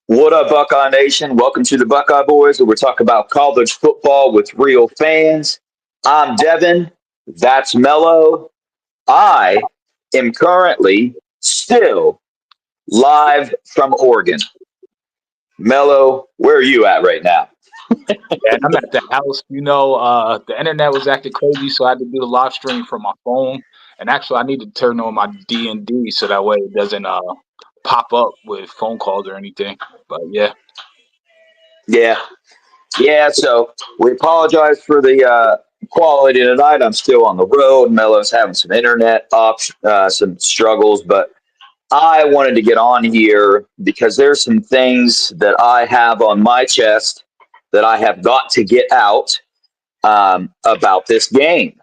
What up, Buckeye Nation? Welcome to the Buckeye Boyz, where we talk about college football with real fans. I'm Devan. That's Melo. I am currently still live from Oregon. Melo, where are you at right now? And I'm at the house. The internet was acting crazy, so I had to do the live stream from my phone. And actually, I need to turn on my D&D so that way it doesn't pop up with phone calls or anything. But yeah, Yeah, yeah. So we apologize for the quality tonight. I'm still on the road. Melo's having some internet some struggles, but I wanted to get on here because there's some things that I have on my chest that I have got to get out about this game.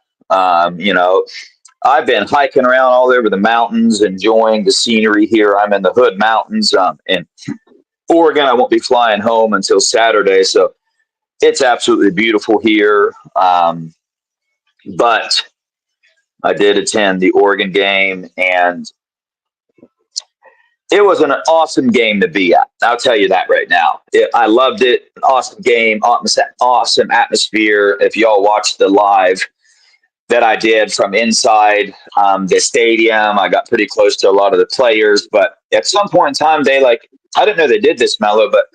I've been hiking around all over the mountains, enjoying the scenery here. I'm in the Hood Mountains in Oregon. I won't be flying home until Saturday, so it's absolutely beautiful here. But I did attend the Oregon game, and it was an awesome game to be at. I'll tell you that right now. I loved it. An awesome game, awesome atmosphere. If y'all watched the live that I did from inside the stadium, I got pretty close to a lot of the players. But at some point in time, I didn't know they did this, Mello, but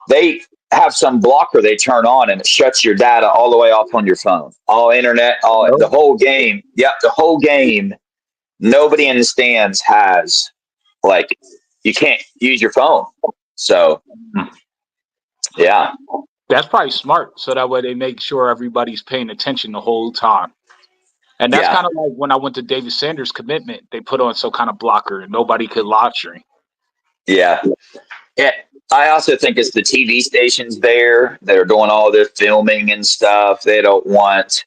they have some blocker they turn on and it shuts your data all the way off on your phone. All internet, the whole game. Yep, the whole game. Nobody in the stands has, you can't use your phone. So, yeah. that's probably smart. So that way they make sure everybody's paying attention the whole time. And that's kind of like when I went to David Sanders' commitment, they put on some kind of blocker and nobody could live stream. Yeah. I also think it's the TV stations there that are doing all this filming and stuff. They don't want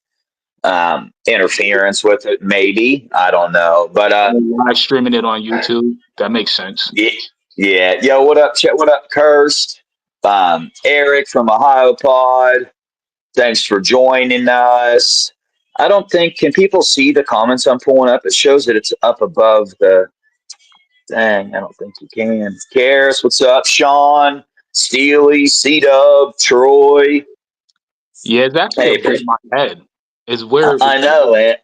interference with it. Maybe, I don't know, but live streaming it on YouTube, that makes sense. Yeah. Yo, what up, Chet? What up, Cursed? Eric from Ohio Pod. Thanks for joining us. I don't think, can people see the comments I'm pulling up? It shows that it's up above the. Dang, I don't think you can. Karis, what's up? Sean, Steely, C-Dub, Troy. Yeah, it's actually above my head. It's weird. I know, man.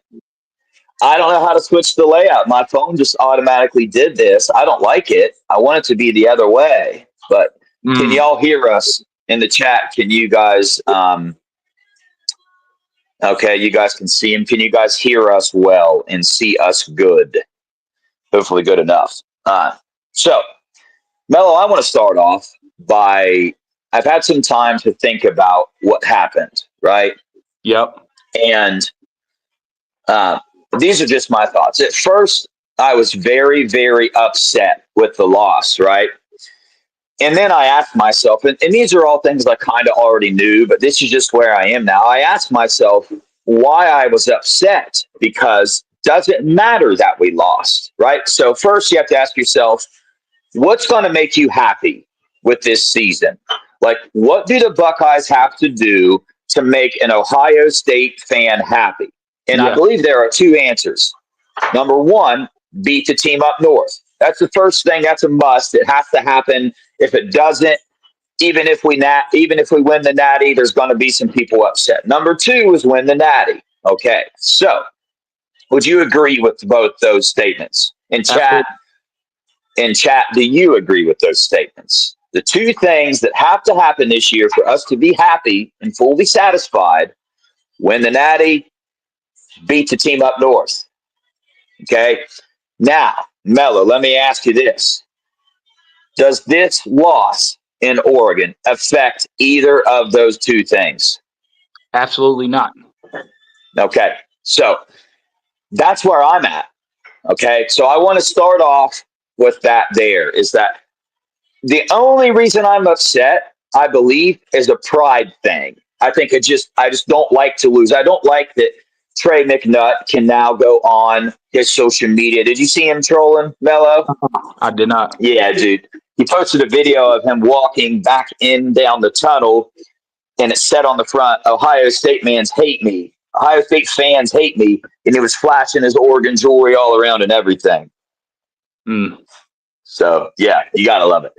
I don't know how to switch the layout. My phone just automatically did this. I don't like it. I want it to be the other way. But can y'all hear us in the chat? Can you guys okay, you guys can see him. Can you guys hear us well and see us good? Hopefully good enough. So, Mello, I want to start off by, I've had some time to think about what happened, right? Yep. And these are just my thoughts. At first, I was very, very upset with the loss, right? And then I asked myself, and these are all things I kind of already knew, but this is just where I am now. I asked myself why I was upset, because does it matter that we lost, right? So first you have to ask yourself, what's going to make you happy with this season? Like, what do the Buckeyes have to do to make an Ohio State fan happy? And I believe there are two answers. Number one, beat the team up north. That's the first thing. That's a must. It has to happen. If it doesn't, even if we win the Natty, there's going to be some people upset. Number two is win the Natty. Okay, so would you agree with both those statements? In chat, do you agree with those statements? The two things that have to happen this year for us to be happy and fully satisfied: win the Natty, beat the team up north. Okay. Now, Mello, let me ask you this. Does this loss in Oregon affect either of those two things? Absolutely not. Okay. So that's where I'm at. Okay. So I want to start off with that. Is that the only reason I'm upset, I believe, is a pride thing. I think I just don't like to lose. I don't like that Trey McNutt can now go on his social media. Did you see him trolling, Mello? I did not. Yeah, dude. He posted a video of him walking back down the tunnel, and it said on the front, "Ohio State fans hate me. Ohio State fans hate me." And he was flashing his Oregon jewelry all around and everything. So, yeah, you got to love it.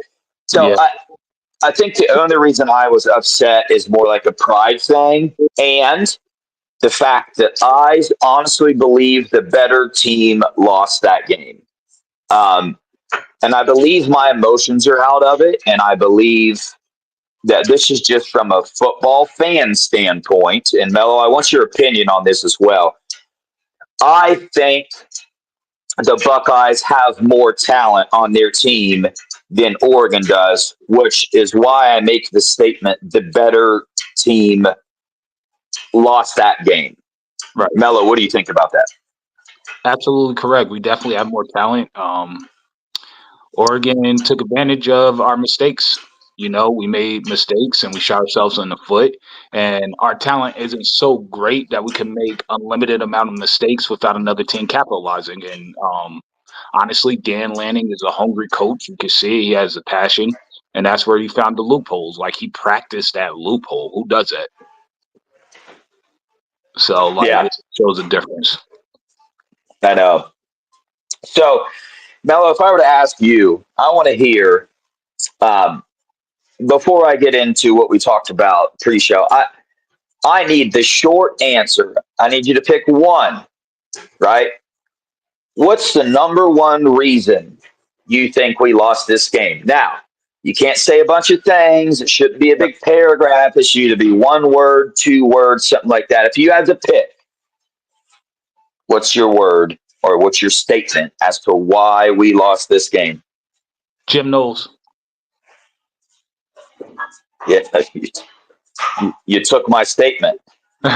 So Yeah. I think the only reason I was upset is more like a pride thing, and the fact that I honestly believe the better team lost that game. Um, and I believe my emotions are out of it, and I believe that this is just from a football fan standpoint. And Melo, I want your opinion on this as well. I think the Buckeyes have more talent on their team than Oregon does, which is why I make the statement the better team lost that game. Right. Mello, what do you think about that? Absolutely correct. We definitely have more talent. Oregon took advantage of our mistakes. You know, we made mistakes and we shot ourselves in the foot. And our talent isn't so great that we can make unlimited amount of mistakes without another team capitalizing. And honestly, Dan Lanning is a hungry coach. You can see he has a passion, and that's where he found the loopholes. Like he practiced that loophole. Who does that? So, like, Yeah, it shows a difference. I know. So, Mello, if I were to ask you, I want to hear um, before I get into what we talked about pre-show. I need the short answer. I need you to pick one. Right? What's the number one reason you think we lost this game? Now, you can't say a bunch of things. It shouldn't be a big paragraph. It should either be one word, two words, something like that. If you had to pick, what's your word or what's your statement as to why we lost this game? Jim knows. Yeah, you took my statement. You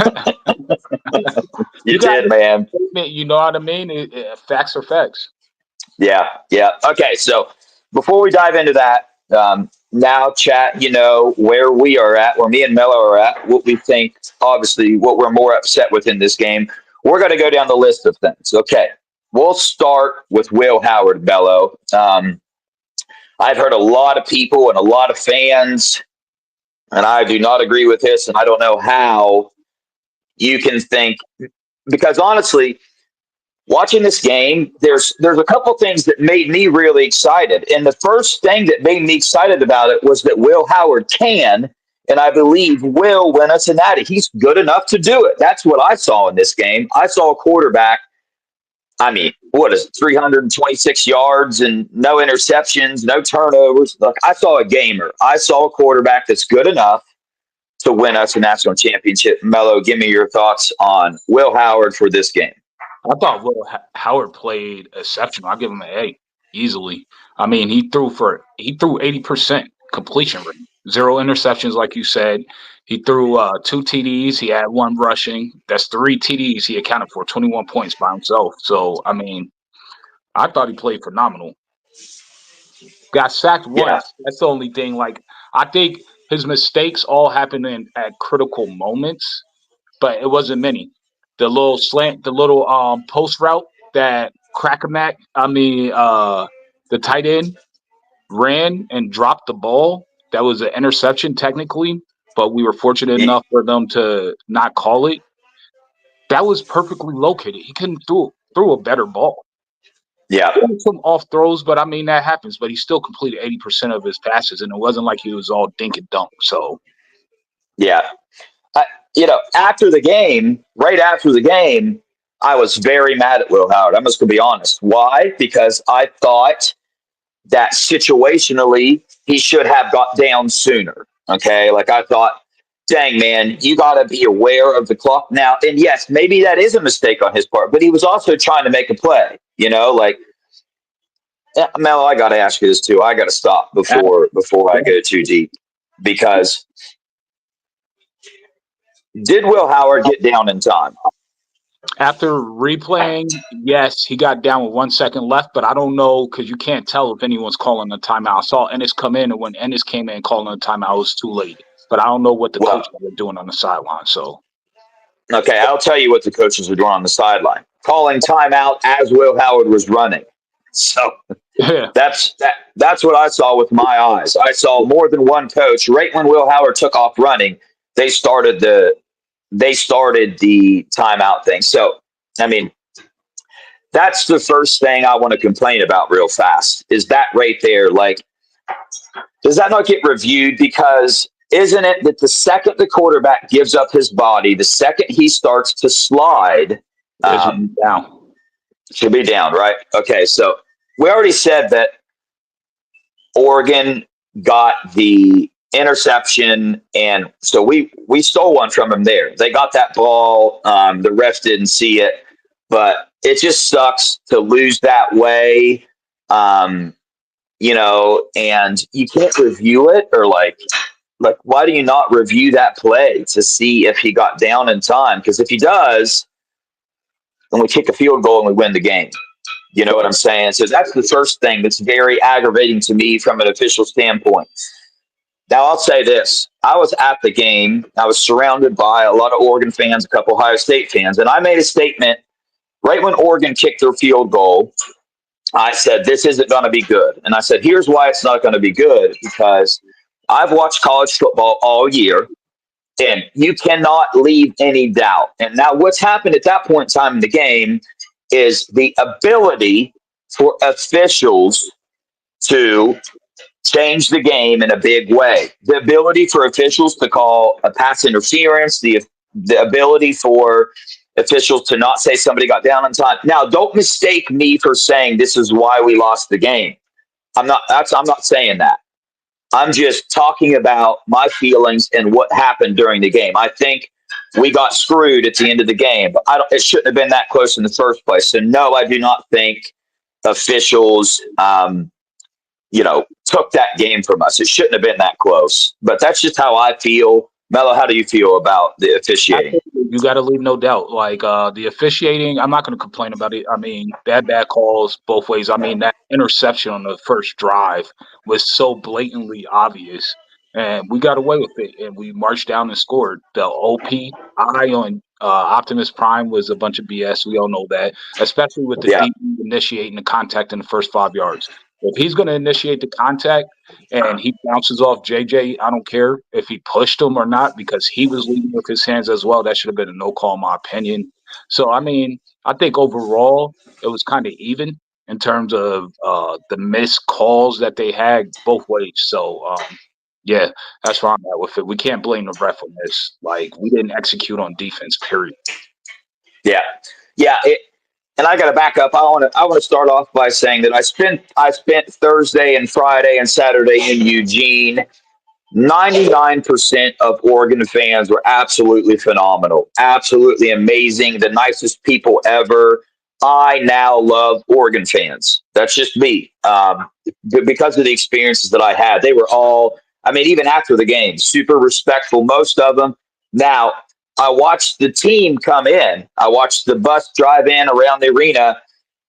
You got did, it. man. You know what I mean? Facts are facts. Yeah, yeah. Okay, so before we dive into that, now chat, where we are at, where me and Mello are at, what we think, obviously, what we're more upset with in this game. We're going to go down the list of things. Okay, we'll start with Will Howard, Mello. I've heard a lot of people and a lot of fans, and I do not agree with this, and I don't know how you can think, because honestly, watching this game, there's a couple things that made me really excited. And the first thing that made me excited about it was that Will Howard can, and I believe will win us a natty. He's good enough to do it. That's what I saw in this game. I saw a quarterback, I mean, what is it, 326 yards and no interceptions, no turnovers. Look, I saw a gamer. I saw a quarterback that's good enough to win us a national championship. Mello, give me your thoughts on Will Howard for this game. I thought Will Howard played exceptional. I'll give him an A easily. I mean, he threw 80% completion rate, 0 interceptions, like you said. He threw 2 TDs. He had 1 rushing. That's 3 TDs. He accounted for 21 points by himself. So, I mean, I thought he played phenomenal. Got sacked Yeah, once. That's the only thing. Like, I think his mistakes all happened at critical moments, but it wasn't many. The little slant, the little post route that the tight end ran and dropped the ball. That was an interception technically, but we were fortunate enough for them to not call it. That was perfectly located. He couldn't throw a better ball. yeah, Some off throws, but I mean that happens. But he still completed 80% of his passes, and it wasn't like he was all dink and dunk. So yeah. After the game, right after the game, I was very mad at Will Howard. I'm just going to be honest. Why? Because I thought that situationally he should have got down sooner. Okay. Like I thought, dang, man, you got to be aware of the clock now. And yes, maybe that is a mistake on his part, but he was also trying to make a play, like, Mel, I got to ask you this too. I got to stop before I go too deep because did Will Howard get down in time? after replaying, yes, he got down with 1 second left, but I don't know because you can't tell if anyone's calling a timeout. I saw Ennis come in, and when Ennis came in calling a timeout, it was too late. But I don't know what the Well, coaches were doing on the sideline. So okay, I'll tell you what the coaches were doing on the sideline. Calling timeout as Will Howard was running. So yeah, that's what I saw with my eyes. I saw more than one coach. Right when Will Howard took off running, they started the timeout thing. So I mean, that's the first thing I want to complain about real fast. Is that right there? Like Does that not get reviewed? Because isn't it that the second the quarterback gives up his body, the second he starts to slide, It should be down. should be down, right? Okay, so we already said that Oregon got the interception, and so we stole one from them there. They got that ball. The refs didn't see it, but it just sucks to lose that way. And you can't review it, or like why do you not review that play to see if he got down in time? Because if he does, then we kick a field goal and we win the game. You know what I'm saying? So that's the first thing that's very aggravating to me from an official standpoint. Now, I'll say this. I was at the game. I was surrounded by a lot of Oregon fans, a couple Ohio State fans, and I made a statement right when Oregon kicked their field goal. I said, this isn't going to be good. And I said, here's why it's not going to be good, because I've watched college football all year, and you cannot leave any doubt. And now what's happened at that point in time in the game is the ability for officials to change the game in a big way. The ability for officials to call a pass interference, the ability for officials to not say somebody got down on time. Now, don't mistake me for saying this is why we lost the game. I'm not saying that. I'm just talking about my feelings and what happened during the game. I think we got screwed at the end of the game, but it shouldn't have been that close in the first place. So no, I do not think officials, took that game from us. It shouldn't have been that close, but that's just how I feel. Mello, how do you feel about the officiating? You got to leave no doubt. Like the officiating, I'm not going to complain about it. I mean, bad calls both ways. I mean, that interception on the first drive was so blatantly obvious, and we got away with it, and we marched down and scored. The OPI on Optimus Prime was a bunch of BS. We all know that, especially with the DB initiating the contact in the first 5 yards. If he's going to initiate the contact and he bounces off JJ, I don't care if he pushed him or not, because he was leading with his hands as well. That should have been a no call, in my opinion. So, I mean, I think overall it was kind of even in terms of the missed calls that they had both ways. So, yeah, that's where I'm at with it. We can't blame the ref on this. Like, we didn't execute on defense, period. Yeah. And I got to back up. I want to start off by saying that I spent Thursday and Friday and Saturday in Eugene. 99% of Oregon fans were absolutely phenomenal, absolutely amazing, the nicest people ever. I now love Oregon fans. That's just me. Because of the experiences that I had, they were all, I mean, even after the game, super respectful, most of them. Now, I watched the team come in. I watched the bus drive in around the arena,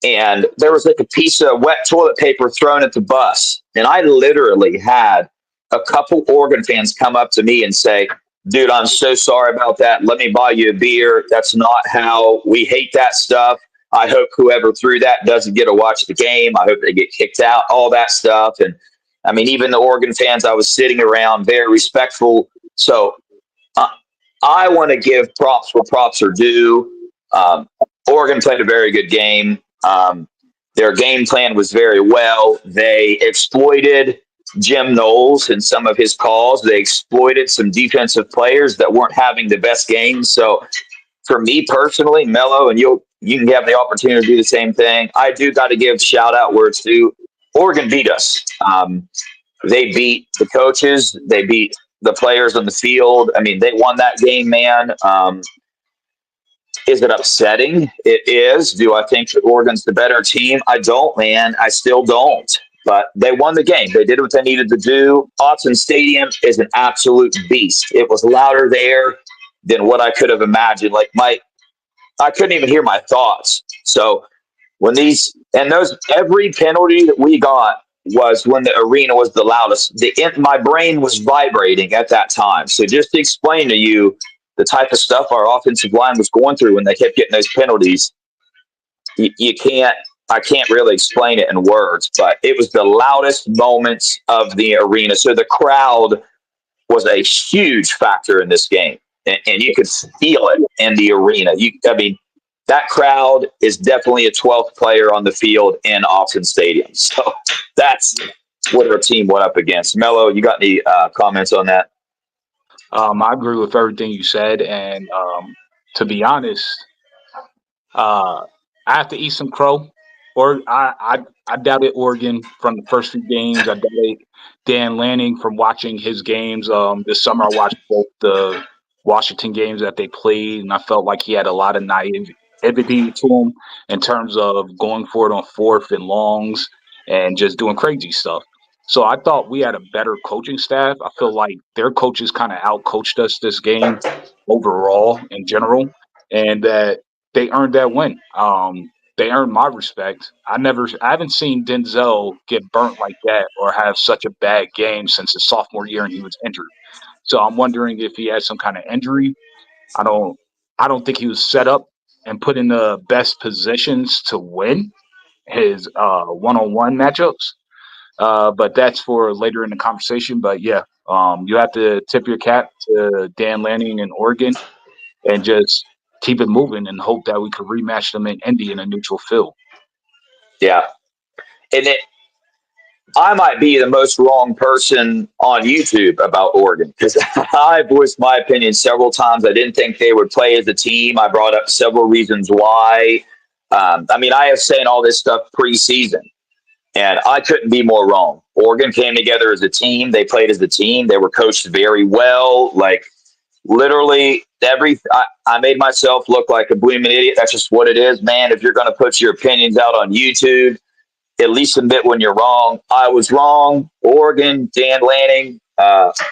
and there was like a piece of wet toilet paper thrown at the bus. And I literally had a couple Oregon fans come up to me and say, dude, I'm so sorry about that. Let me buy you a beer. That's not how we hate that stuff. I hope whoever threw that doesn't get to watch the game. I hope they get kicked out, all that stuff. And I mean, even the Oregon fans I was sitting around, very respectful. So I want to give props where props are due. Oregon played a very good game. Their game plan was very well. They exploited Jim Knowles in some of his calls. They exploited some defensive players that weren't having the best games. So for me personally, Mello, and you can have the opportunity to do the same thing. I do got to give shout out where it's due. Oregon beat us. They beat the coaches. They beat the players on the field. I mean, they won that game, man. Is it upsetting? It is. Do I think that Oregon's the better team? I don't, man. I still don't. But they won the game. They did what they needed to do. Autzen Stadium is an absolute beast. It was louder there than what I could have imagined. Like I couldn't even hear my thoughts. So when every penalty that we got was when the arena was the loudest. My brain was vibrating at that time. So just to explain to you the type of stuff our offensive line was going through when they kept getting those penalties, I can't really explain it in words, but it was the loudest moments of the arena. So the crowd was a huge factor in this game, and you could feel it in the arena. That crowd is definitely a 12th player on the field in Autzen Stadium. So that's what our team went up against. Melo, you got any comments on that? I agree with everything you said, and to be honest, Uh, I have to eat some crow. Or I doubted Oregon from the first few games. I doubted Dan Lanning from watching his games. This summer I watched both the Washington games that they played, and I felt like he had a lot of naivety to him in terms of going for it on fourth and longs and just doing crazy stuff. So I thought we had a better coaching staff. I feel like their coaches kind of outcoached us this game overall in general, and that they earned that win. They earned my respect. I haven't seen Denzel get burnt like that or have such a bad game since his sophomore year and he was injured. So I'm wondering if he had some kind of injury. I don't, I don't think he was set up and put in the best positions to win his one-on-one matchups. But that's for later in the conversation. But yeah, you have to tip your cap to Dan Lanning in Oregon and just keep it moving and hope that we could rematch them in Indy in a neutral field. Yeah. And I might be the most wrong person on YouTube about Oregon because I voiced my opinion several times. I didn't think they would play as a team. I brought up several reasons why. I mean, I have saying all this stuff preseason, and I couldn't be more wrong. Oregon came together as a team. They played as a team. They were coached very well. Like literally I made myself look like a blooming idiot. That's just what it is, man. If you're going to put your opinions out on YouTube, at least admit when you're wrong. I was wrong. Oregon, Dan Lanning,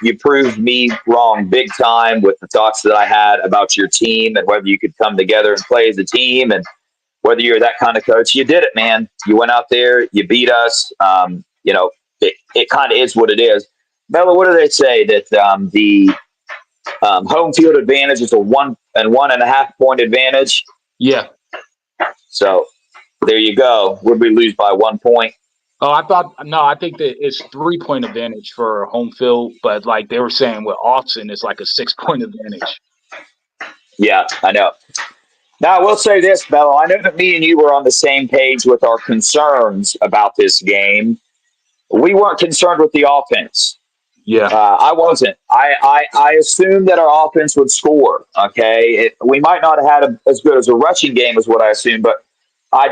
you proved me wrong big time with the thoughts that I had about your team and whether you could come together and play as a team and whether you're that kind of coach. You did it, man. You went out there, you beat us. It kind of is what it is. Bella, what do they say that the home field advantage is a 1.5 point advantage? Yeah. So there you go. Would we lose by 1 point? Oh, I think that it's 3 point advantage for home field, but like they were saying with Austin, it's like a 6 point advantage. Yeah, I know. Now, I will say this, Mello. I know that me and you were on the same page with our concerns about this game. We weren't concerned with the offense. Yeah. I wasn't. I assumed that our offense would score. Okay, we might not have had as good as a rushing game as what I assumed, but I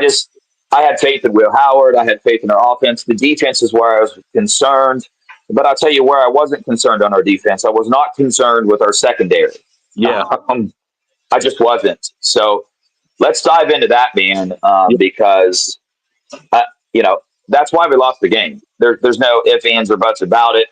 had faith in Will Howard. I had faith in our offense. The defense is where I was concerned. But I'll tell you where I wasn't concerned on our defense. I was not concerned with our secondary. Yeah. I just wasn't. So let's dive into that, man, because that's why we lost the game. There's no ifs, ands, or buts about it.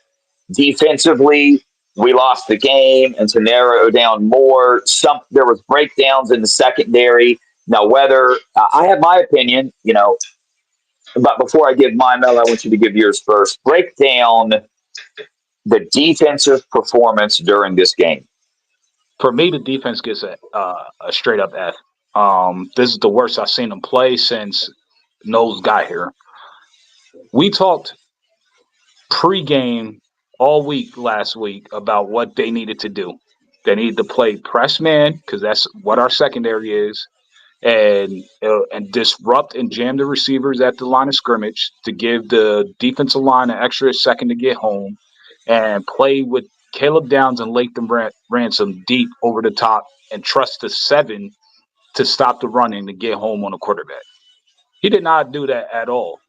Defensively, we lost the game, and to narrow down more, there was breakdowns in the secondary. Now, whether I have my opinion, but before I give mine, Mel, I want you to give yours first. Break down the defensive performance during this game. For me, the defense gets a straight up F. This is the worst I've seen them play since Knowles got here. We talked pregame all week last week about what they needed to do. They needed to play press man because that's what our secondary is, and disrupt and jam the receivers at the line of scrimmage to give the defensive line an extra second to get home, and play with Caleb Downs and Latham Ransom deep over the top and trust the 7 to stop the running to get home on a quarterback. He did not do that at all.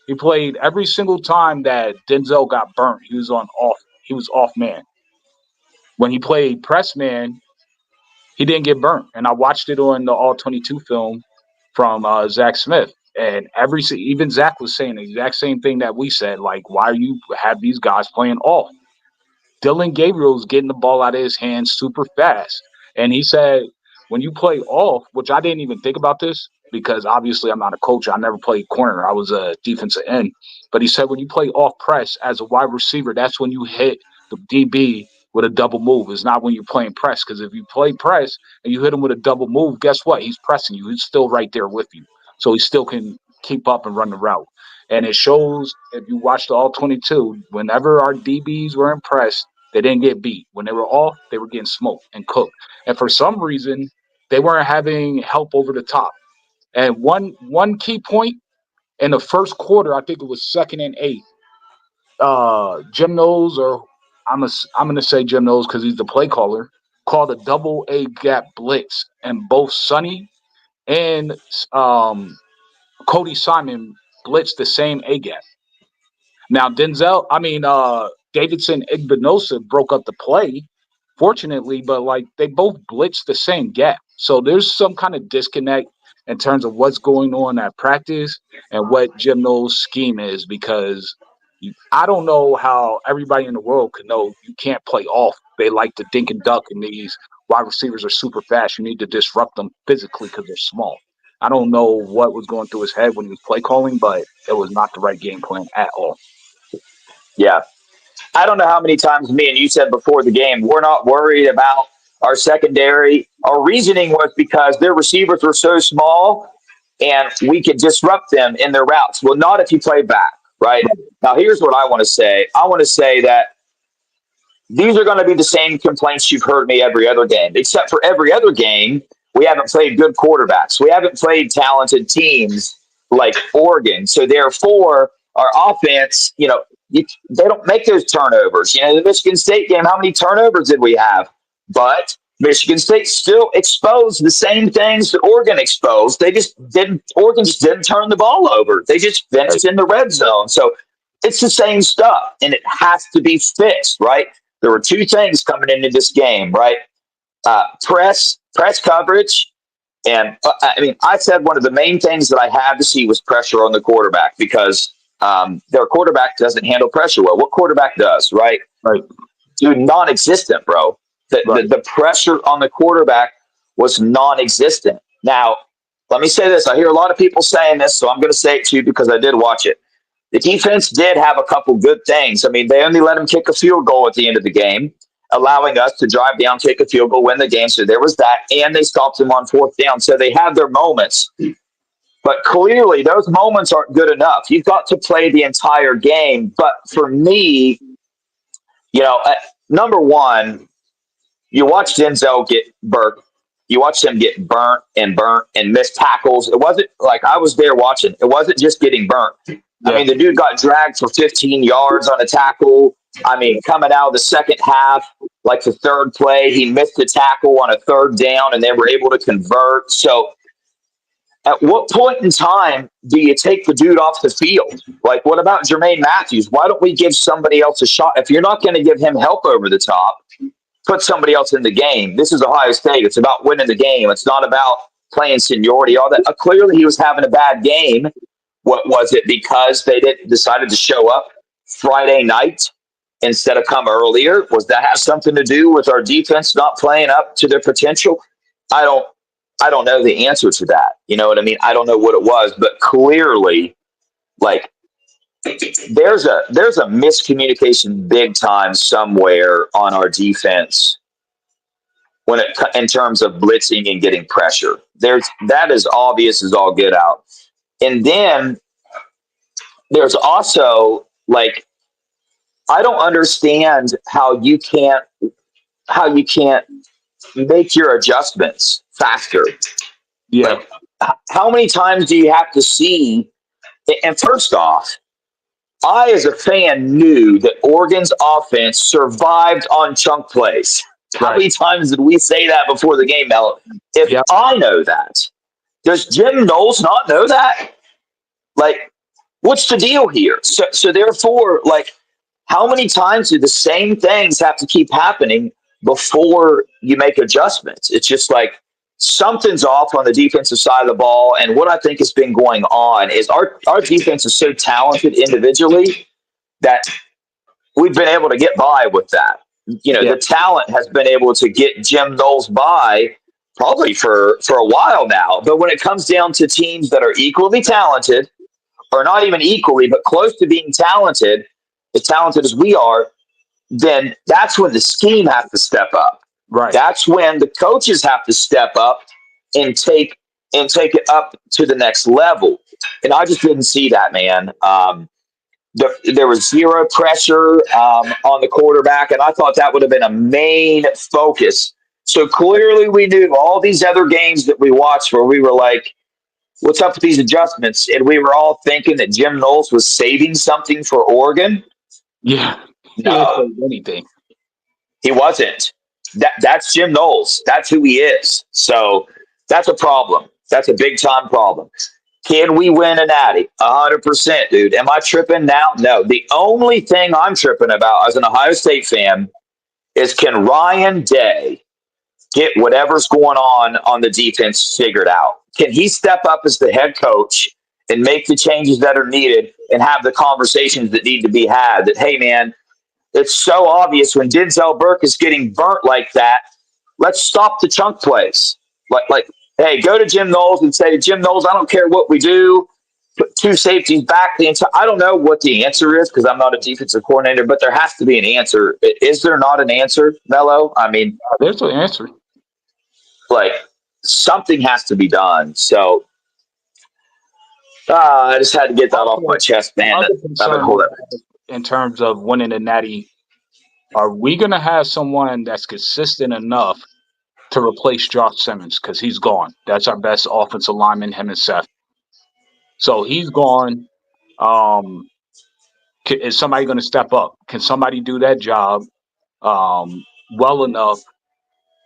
He played every single time that Denzel got burnt. He was off man. When he played press man, he didn't get burnt. And I watched it on the All 22 film from Zach Smith. And even Zach was saying the exact same thing that we said. Like, why do you have these guys playing off? Dylan Gabriel's getting the ball out of his hands super fast. And he said, when you play off, which I didn't even think about this because obviously I'm not a coach. I never played corner. I was a defensive end. But he said when you play off press as a wide receiver, that's when you hit the DB with a double move. It's not when you're playing press, because if you play press and you hit him with a double move, guess what? He's pressing you. He's still right there with you. So he still can keep up and run the route. And it shows, if you watch the All 22, whenever our DBs were impressed, they didn't get beat. When they were off, they were getting smoked and cooked. And for some reason, they weren't having help over the top. And one key point in the first quarter, I think it was 2nd and 8. Jim Knowles, or I'm gonna say Jim Knowles because he's the play caller, called a double A gap blitz, and both Sonny and um, Cody Simon blitzed the same A gap. Now Davidson Igbinosa broke up the play, fortunately, but like they both blitzed the same gap. So there's some kind of disconnect in terms of what's going on at practice and what Jim Knowles' scheme is, because I don't know how everybody in the world could know you can't play off. They like to dink and duck, and these wide receivers are super fast. You need to disrupt them physically because they're small. I don't know what was going through his head when he was play calling, but it was not the right game plan at all. Yeah. I don't know how many times me and you said before the game, we're not worried about our secondary. Our reasoning was because their receivers were so small and we could disrupt them in their routes. Well, not if you play back, right? Now, here's what I want to say. I want to say that these are going to be the same complaints you've heard me every other game, except for every other game, we haven't played good quarterbacks. We haven't played talented teams like Oregon. So therefore, our offense, they don't make those turnovers. The Michigan State game, how many turnovers did we have? But Michigan State still exposed the same things that Oregon exposed. Oregon just didn't turn the ball over. They just finished in the red zone. So it's the same stuff, and it has to be fixed, right? There were two things coming into this game, right? Press coverage. And I said one of the main things that I had to see was pressure on the quarterback, because their quarterback doesn't handle pressure well. What quarterback does, right? Right. Dude, non-existent, bro. The pressure on the quarterback was non-existent. Now, let me say this. I hear a lot of people saying this, so I'm going to say it to you because I did watch it. The defense did have a couple good things. They only let him kick a field goal at the end of the game, allowing us to drive down, kick a field goal, win the game. So there was that, and they stopped him on fourth down. So they have their moments. But clearly, those moments aren't good enough. You've got to play the entire game. But for me, number one, you watch Denzel get burnt. You watch him get burnt and miss tackles. It wasn't like I was there watching. It wasn't just getting burnt. Yeah. The dude got dragged for 15 yards on a tackle. Coming out of the second half, like the third play, he missed the tackle on a third down, and they were able to convert. So at what point in time do you take the dude off the field? Like, what about Jermaine Matthews? Why don't we give somebody else a shot? If you're not going to give him help over the top, put somebody else in the game. This is Ohio State. It's about winning the game. It's not about playing seniority, all that. Clearly, he was having a bad game. What was it? Because they decided to show up Friday night instead of come earlier? Was that have something to do with our defense not playing up to their potential? I don't know the answer to that. You know what I mean? I don't know what it was, but clearly, like, there's a miscommunication big time somewhere on our defense in terms of blitzing and getting pressure. That is obvious as all get out. And then there's also, like, I don't understand how you can't make your adjustments faster. Yeah. Like, how many times do you have to see? And first off, I, as a fan, knew that Oregon's offense survived on chunk plays. How many times did we say that before the game, Melo? If I know that, does Jim Knowles not know that? Like, what's the deal here? So therefore, like, how many times do the same things have to keep happening before you make adjustments? It's just like something's off on the defensive side of the ball. And what I think has been going on is our defense is so talented individually that we've been able to get by with that. The talent has been able to get Jim Knowles by probably for a while now. But when it comes down to teams that are equally talented, or not even equally, but close to being talented, as talented as we are, then that's when the scheme has to step up. Right. That's when the coaches have to step up and take it up to the next level. And I just didn't see that, man. There was zero pressure on the quarterback, and I thought that would have been a main focus. So clearly we knew all these other games that we watched where we were like, what's up with these adjustments? And we were all thinking that Jim Knowles was saving something for Oregon. Yeah, he didn't No, say anything. he wasn't. That's Jim Knowles. That's who he is. So that's a problem. That's a big time problem. Can we win a natty? 100%, dude. Am I tripping now? No. The only thing I'm tripping about as an Ohio State fan is can Ryan Day get whatever's going on the defense figured out? Can he step up as the head coach and make the changes that are needed and have the conversations that need to be had? That, hey, man, it's so obvious when Denzel Burke is getting burnt like that. Let's stop the chunk plays. Hey, go to Jim Knowles and say, Jim Knowles, I don't care what we do. Put two safeties back the entire. I don't know what the answer is because I'm not a defensive coordinator, but there has to be an answer. Is there not an answer, Mello? I mean, There's an answer. like something has to be done. So I just had to get that off my chest, man. Another I've been concern holding. in terms of winning the natty, are we going to have someone that's consistent enough to replace Josh Simmons? Because he's gone. That's our best offensive lineman, him and Seth. So he's gone. Is somebody going to step up? Can somebody do that job well enough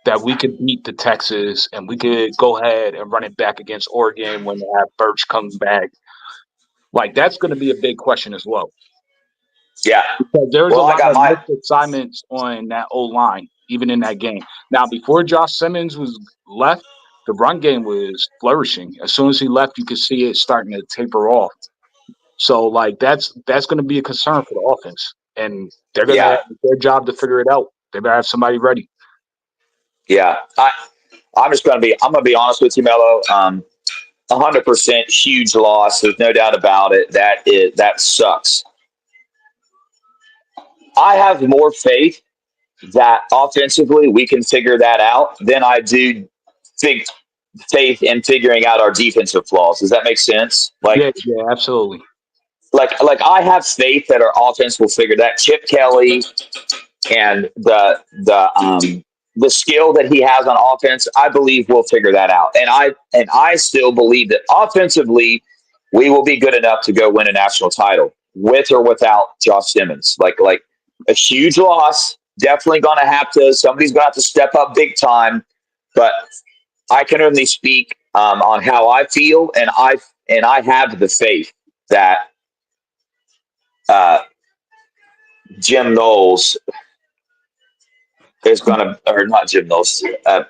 that we could beat the Texas and we could go ahead and run it back against Oregon when they have Birch come back? Like, that's going to be a big question as well. Yeah. Because there's Well, a I lot got of my. missed assignments on that O-line, even in that game. Now, before Josh Simmons was left, the run game was flourishing. As soon as he left, you could see it starting to taper off. So, like, that's going to be a concern for the offense. And they're going to Yeah. have their job to figure it out. They better have somebody ready. Yeah. I'm just going to be. I'm going to be honest with you, Mello. 100% huge loss. There's no doubt about it. That sucks. I have more faith that offensively we can figure that out than I do think faith in figuring out our defensive flaws. Does that make sense? Yeah, absolutely. Like I have faith that our offense will figure that. Chip Kelly and the skill that he has on offense, I believe we'll figure that out. And I still believe that offensively we will be good enough to go win a national title with or without Josh Simmons. Like a huge loss, definitely gonna have to somebody's gonna have to step up big time. But I can only speak on how I feel, and I have the faith that uh, Jim Knowles is gonna, or not Jim Knowles.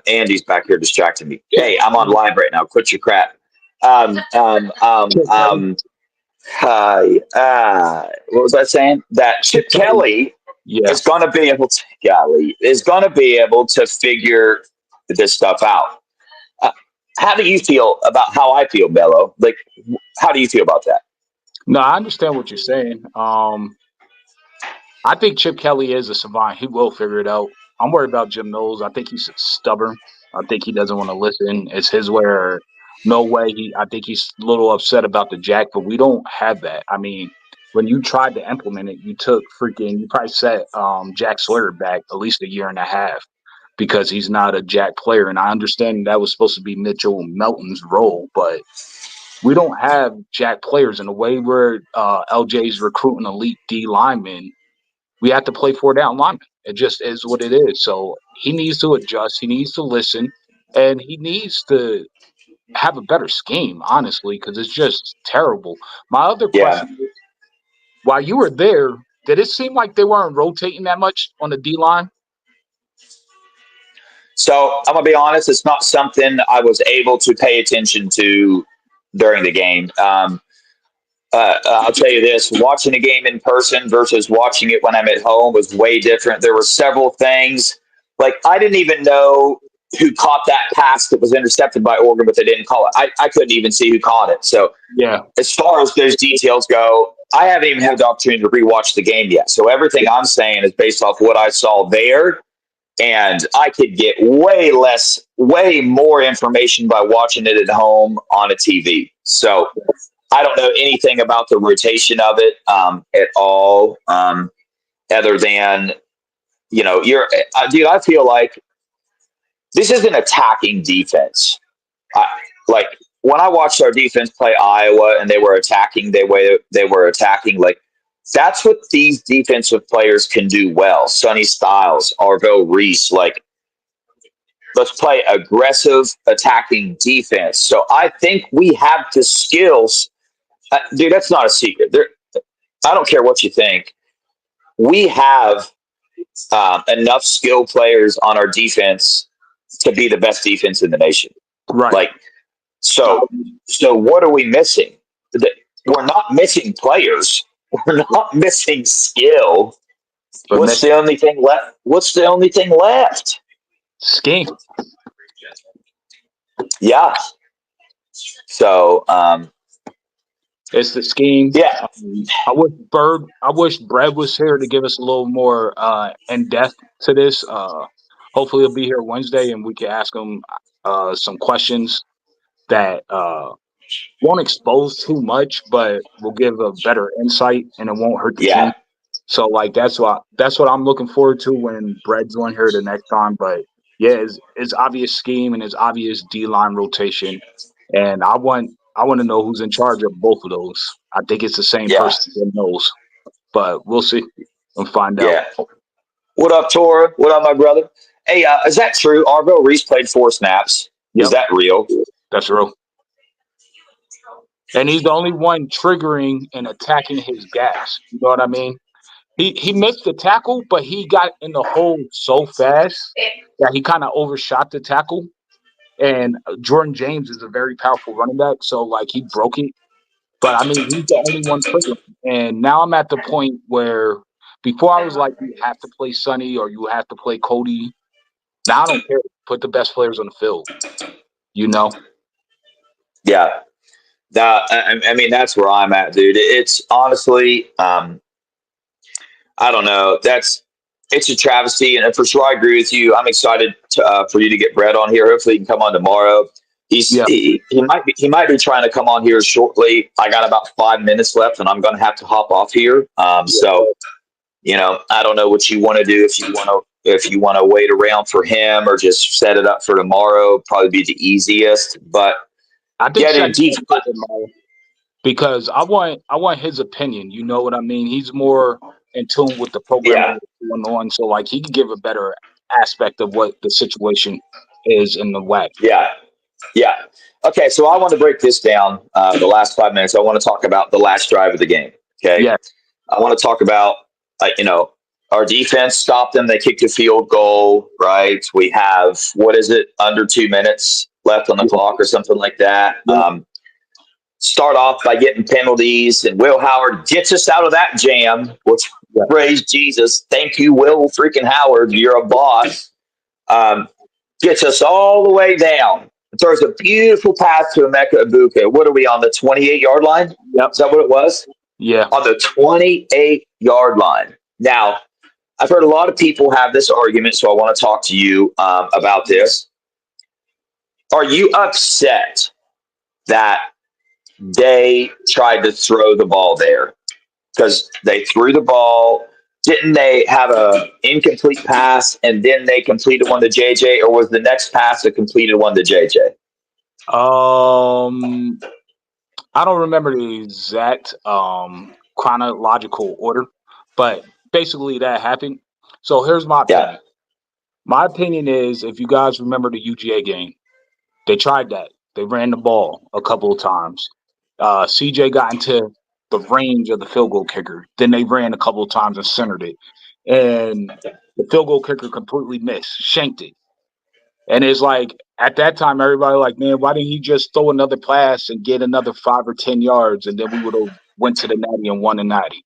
Andy's back here distracting me. Hey, I'm on live right now. Quit your crap. Um, um, um, um, what was I saying? That Chip Kelly is going to be able to, is going to be able to figure this stuff out. How do you feel about how I feel, Bello? Like, how do you feel about that? No, I understand what you're saying. I think Chip Kelly is a savant. He will figure it out. I'm worried about Jim Knowles. I think he's stubborn. I think he doesn't want to listen. It's his way or no way. I think he's a little upset about the jack, but we don't have that. I mean, when you tried to implement it, you probably set Jack Sawyer back at least a year and a half because he's not a jack player. And I understand that was supposed to be Mitchell Melton's role, but we don't have jack players in the way where LJ's recruiting elite D linemen. We have to play 4 down linemen. It just is what it is. So he needs to adjust. He needs to listen, and he needs to have a better scheme, honestly, because it's just terrible. My other Yeah. question is, while you were there, did it seem like they weren't rotating that much on the D line? So I'm gonna be honest. It's not something I was able to pay attention to during the game. I'll tell you this: watching a game in person versus watching it when I'm at home was way different. There were several things, like I didn't even know who caught that pass that was intercepted by Oregon, but they didn't call it. I couldn't even see who caught it. So, Yeah, as far as those details go, I haven't even had the opportunity to rewatch the game yet. So everything I'm saying is based off what I saw there, and I could get way more information by watching it at home on a TV. So I don't know anything about the rotation of it at all, other than dude. I feel like this is an attacking defense. Like when I watched our defense play Iowa and they were attacking, they were attacking. Like That's what these defensive players can do well. Sonny Styles, Arvell Reese, like let's play aggressive attacking defense. So I think we have the skills. Dude, that's not a secret. I don't care what you think. We have enough skill players on our defense to be the best defense in the nation. Right. Like, so what are we missing? We're not missing players. We're not missing skill. What's the only thing left? What's the only thing left? Scheme. Yeah. So, it's the scheme. Yeah. I wish Brad was here to give us a little more in depth to this. Hopefully he'll be here Wednesday and we can ask him some questions that won't expose too much, but will give a better insight and it won't hurt the team. So like that's what I'm looking forward to when Brad's on here the next time. But yeah, it's obvious scheme and it's obvious D-line rotation. And I want to know who's in charge of both of those. I think it's the same person that knows. But we'll see and find out. What up, Tora? What up, my brother? Hey, is that true? Arvell Reese played 4 snaps. Yep. Is that real? That's real. And he's the only one triggering and attacking his gaps. You know what I mean? He missed the tackle, but he got in the hole so fast that he kind of overshot the tackle. And Jordan James is a very powerful running back, so like he broke it. But I mean, he's the only one triggering. And now I'm at the point where before I was like, you have to play Sonny or you have to play Cody. Now I don't care. Put the best players on the field. You know? Yeah. I mean, that's where I'm at, dude. It's honestly, I don't know. It's a travesty, and for sure, I agree with you. I'm excited for you to get Brett on here. Hopefully, he can come on tomorrow. He might be trying to come on here shortly. I got about 5 minutes left, and I'm going to have to hop off here. So, I don't know what you want to do. If you want to wait around for him or just set it up for tomorrow, probably be the easiest. But I think because I want his opinion. You know what I mean? He's more in tune with the program going on, so like he can give a better aspect of what the situation is in the WAC. Yeah. Okay, so I want to break this down. The last 5 minutes, I want to talk about the last drive of the game. Okay. Yeah. I want to talk about our defense stopped them. They kicked a field goal. Right. We have under 2 minutes left on the clock or something like that. Start off by getting penalties, and Will Howard gets us out of that jam, which praise Jesus. Thank you, Will freaking Howard. You're a boss. Gets us all the way down. Throws a beautiful pass to Emeka Ibuka. What are we on the 28-yard line? Yep. Is that what it was? Yeah. On the 28-yard line. Now, I've heard a lot of people have this argument, so I want to talk to you about this. Are you upset that they tried to throw the ball there? Because they threw the ball. Didn't they have a incomplete pass and then they completed one to JJ, or was the next pass a completed one to JJ? I don't remember the exact chronological order, but basically that happened. So here's my opinion. My opinion is, if you guys remember the UGA game, they tried that. They ran the ball a couple of times. CJ got into the range of the field goal kicker. Then they ran a couple of times and centered it. And the field goal kicker completely missed, shanked it. And it's like, at that time, everybody like, man, why didn't he just throw another pass and get another 5 or 10 yards, and then we would have went to the natty and won the natty.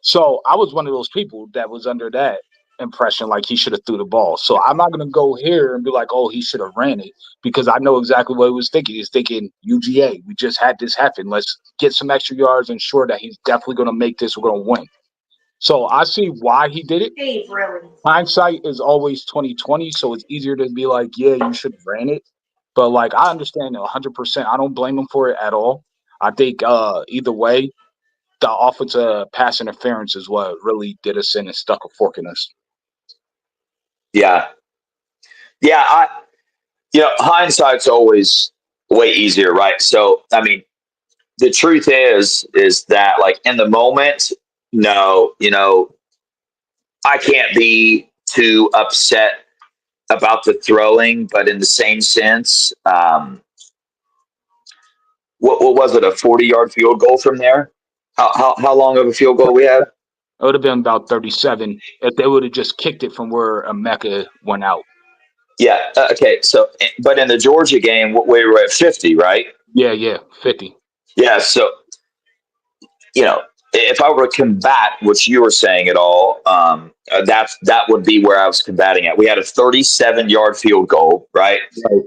So I was one of those people that was under that impression, like he should have threw the ball. So I'm not going to go here and be like, oh, he should have ran it, because I know exactly what he was thinking. He's thinking, UGA, we just had this happen. Let's get some extra yards and ensure that he's definitely going to make this. We're going to win. So I see why he did it. Hey, really? Hindsight is always 20/20, so it's easier to be like, yeah, you should have ran it. But like, I understand it 100%. I don't blame him for it at all. I think either way, the offensive pass interference is what really did us in and stuck a fork in us. Yeah. Hindsight's always way easier, right? So, I mean, the truth is that, like, in the moment, no, I can't be too upset about the throwing, but in the same sense, what was it? A 40-yard field goal from there? How long of a field goal we had? It would have been about 37 if they would have just kicked it from where Emeka went out. Yeah. Okay. So, but in the Georgia game, we were at 50, right? Yeah, 50. Yeah. So, if I were to combat what you were saying at all, that would be where I was combating at. We had a 37-yard field goal, right? Right.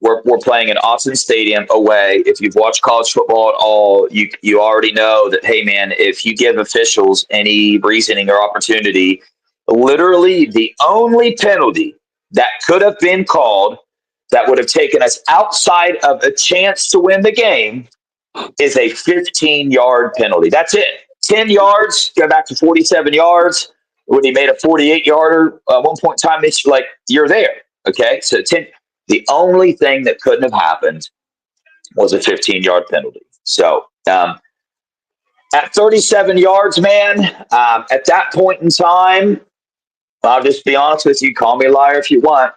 We're playing in Austin Stadium away. If you've watched college football at all, you already know that, hey, man, if you give officials any reasoning or opportunity, literally the only penalty that could have been called that would have taken us outside of a chance to win the game is a 15-yard penalty. That's it. 10 yards, go back to 47 yards. When he made a 48-yarder one point in time, it's like you're there. Okay, so 10. The only thing that couldn't have happened was a 15-yard penalty. So at 37 yards, man, at that point in time, I'll just be honest with you. Call me a liar if you want.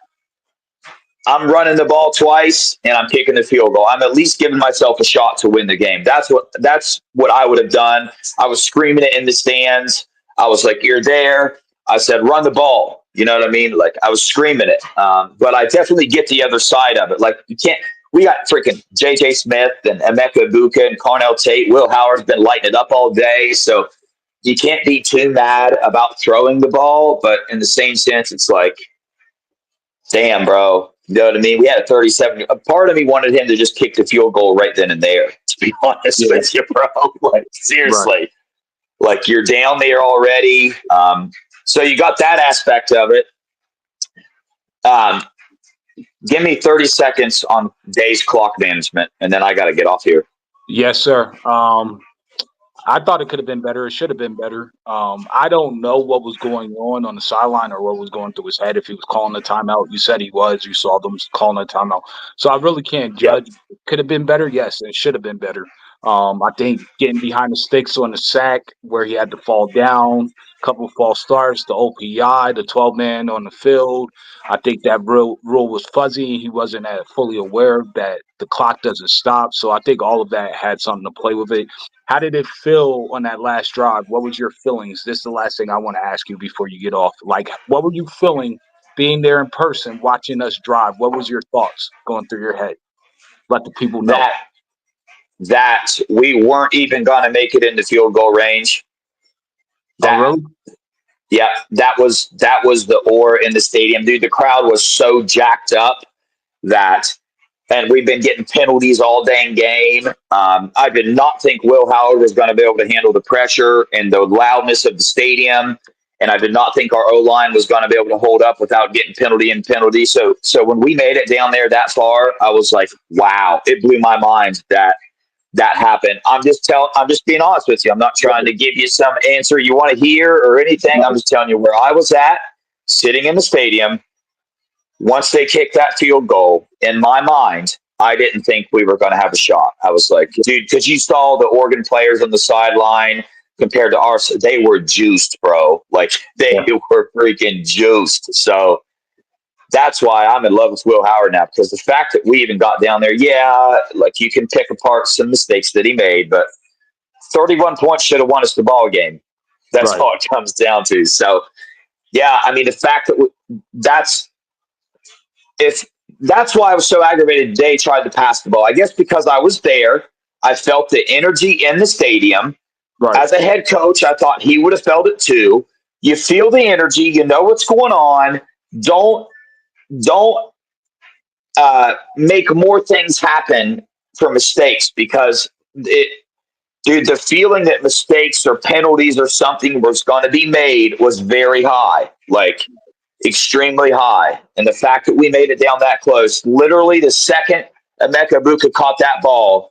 I'm running the ball twice and I'm kicking the field goal. I'm at least giving myself a shot to win the game. That's what I would have done. I was screaming it in the stands. I was like, "You're there." I said, "Run the ball." You know what I mean? Like I was screaming it. But I definitely get the other side of it. Like you can't. We got freaking J.J. Smith and Emeka Ibuka and Carnell Tate. Will Howard's been lighting it up all day, so you can't be too mad about throwing the ball. But in the same sense, it's like, damn, bro. You know what I mean? We had a 37. A part of me wanted him to just kick the field goal right then and there, to be honest with you, bro. Like, seriously. Right. Like, you're down there already. So you got that aspect of it. Give me 30 seconds on Day's clock management, and then I got to get off here. Yes, sir. I thought it could have been better. It should have been better. I don't know what was going on the sideline or what was going through his head. If he was calling a timeout, you said he was. You saw them calling a timeout. So I really can't judge. Yep. Could have been better. Yes, it should have been better. I think getting behind the sticks on the sack where he had to fall down, a couple of false starts, the OPI, the 12-man on the field. I think that rule was fuzzy. He wasn't fully aware that the clock doesn't stop. So I think all of that had something to play with it. How did it feel on that last drive? What was your feelings? This is the last thing I want to ask you before you get off. Like, what were you feeling being there in person, watching us drive? What was your thoughts going through your head? Let the people know. That we weren't even going to make it into field goal range. Really? Yeah, that was the aura in the stadium, dude. The crowd was so jacked up and we've been getting penalties all dang game. I did not think Will Howard was going to be able to handle the pressure and the loudness of the stadium. And I did not think our O-line was going to be able to hold up without getting penalty. So when we made it down there that far, I was like, wow, it blew my mind that happened. I'm just being honest with you. I'm not trying to give you some answer you want to hear or anything. I'm just telling you where I was at, sitting in the stadium. Once they kicked that field goal, in my mind, I didn't think we were going to have a shot. I was like, dude, because you saw the Oregon players on the sideline compared to ours, they were juiced, bro. Like, they were freaking juiced. So that's why I'm in love with Will Howard now, because the fact that we even got down there, like you can pick apart some mistakes that he made, but 31 points should have won us the ball game. That's all it comes down to. So, yeah, I mean, the fact that that's why I was so aggravated today tried to pass the ball. I guess because I was there, I felt the energy in the stadium. Right. As a head coach, I thought he would have felt it too. You feel the energy. You know what's going on. Don't make more things happen for mistakes, because the feeling that mistakes or penalties or something was going to be made was very high, like extremely high. And the fact that we made it down that close, literally the second Emeka Ibuka caught that ball,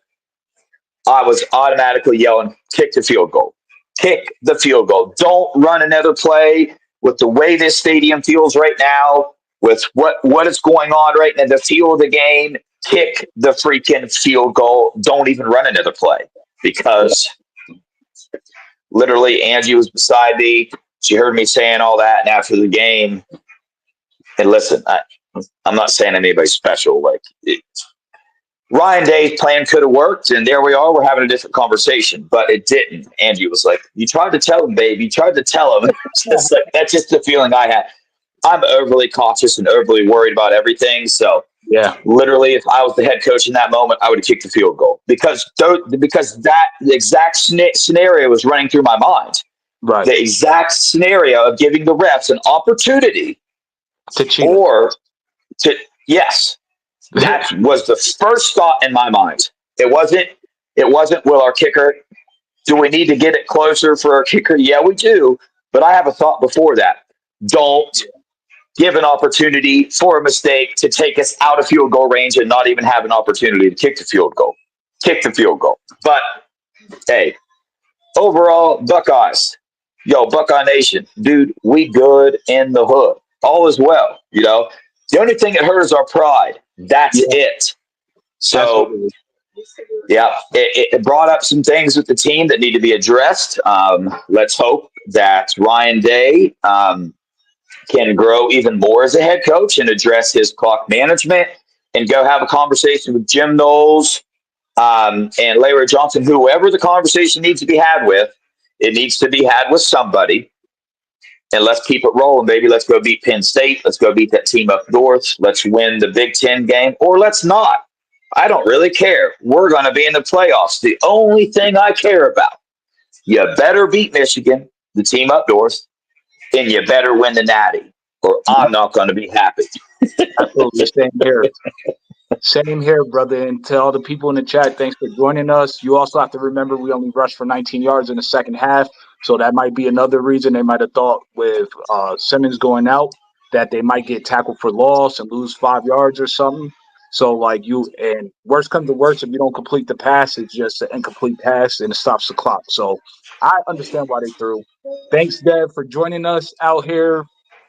I was automatically yelling, kick the field goal. Kick the field goal. Don't run another play. With the way this stadium feels right now, with what is going on right now, the feel of the game, kick the freaking field goal. Don't even run another play, because literally, Angie was beside me. She heard me saying all that, and after the game, and listen, I'm not saying anybody special. Ryan Day's plan could have worked, and there we are. We're having a different conversation, but it didn't. Angie was like, "You tried to tell him, babe. You tried to tell him." Just like, that's just the feeling I had. I'm overly cautious and overly worried about everything. So, Yeah. literally, if I was the head coach in that moment, I would have kicked the field goal because that the exact scenario was running through my mind. Right. The exact scenario of giving the refs an opportunity To cheat. or to yes. That was the first thought in my mind. It wasn't, will our kicker, do we need to get it closer for our kicker? Yeah, we do. But I have a thought before that. Don't give an opportunity for a mistake to take us out of field goal range and not even have an opportunity to kick the field goal. Kick the field goal. But, hey, overall, Buckeyes. Yo, Buckeye Nation. Dude, we good in the hood. All is well, The only thing that hurt is our pride. That's it. So, it brought up some things with the team that need to be addressed. Let's hope that Ryan Day can grow even more as a head coach and address his clock management and go have a conversation with Jim Knowles and Larry Johnson, whoever the conversation needs to be had with. It needs to be had with somebody. And let's keep it rolling, baby. Let's go beat Penn State. Let's go beat that team up north. Let's win the Big Ten game, or let's not. I don't really care. We're going to be in the playoffs. The only thing I care about, you better beat Michigan, the team up north, and you better win the Natty, or I'm not going to be happy. Absolutely. Same here. Same here, brother. And to all the people in the chat, thanks for joining us. You also have to remember we only rushed for 19 yards in the second half. So that might be another reason they might have thought with Simmons going out that they might get tackled for loss and lose 5 yards or something. So, and worst comes to worst, if you don't complete the pass, it's just an incomplete pass and it stops the clock. So I understand why they threw. Thanks, Dev, for joining us out here,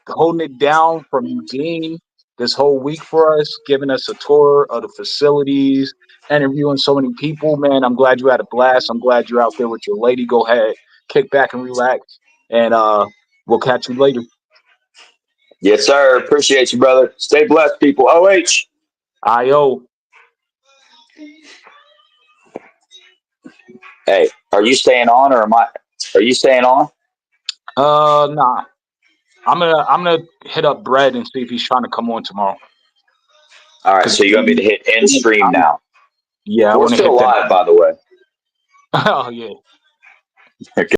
holding it down from Eugene this whole week for us, giving us a tour of the facilities, interviewing so many people. Man, I'm glad you had a blast. I'm glad you're out there with your lady. Go ahead, kick back and relax, and we'll catch you later. Yes, sir. Appreciate you, brother. Stay blessed, people. OH. I.O. Hey, are you staying on or are you staying on? Nah. I'm gonna hit up Brad and see if he's trying to come on tomorrow. All right, so you want me to hit end stream now? Yeah, we're still live, by the way. Oh yeah. Okay.